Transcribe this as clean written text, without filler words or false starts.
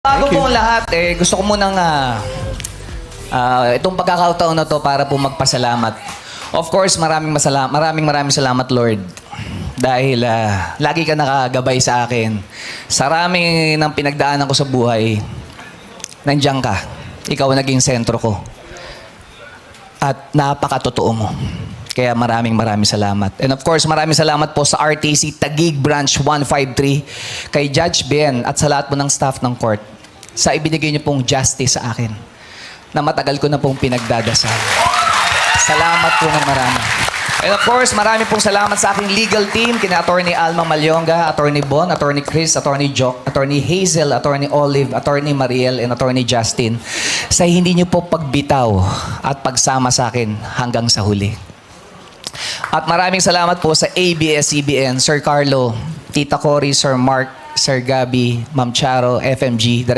Bago po ang lahat, gusto ko munang itong pagkakataon na to para po magpasalamat. Of course, maraming salamat, Lord. Dahil lagi ka nakagabay sa akin. Sa rami ng pinagdaanan ko sa buhay, nandiyan ka. Ikaw ang naging sentro ko. At napakatotoo mo. Kaya maraming salamat. And of course, maraming salamat po sa RTC Taguig Branch 153, kay Judge Ben at sa lahat po ng staff ng court sa ibinigay niyo pong justice sa akin na matagal ko na pong pinagdadasal. Salamat po ng marami. And of course, marami pong salamat sa aking legal team, kina Attorney Alma Malyonga, Attorney Bon, Attorney Chris, Attorney Jock, Attorney Hazel, Attorney Olive, Attorney Mariel, and Attorney Justin sa hindi niyo po pagbitaw at pagsama sa akin hanggang sa huli. At maraming salamat po sa ABS-CBN, Sir Carlo, Tita Cory, Sir Mark, Sir Gabby, Ma'am Charo, FMG,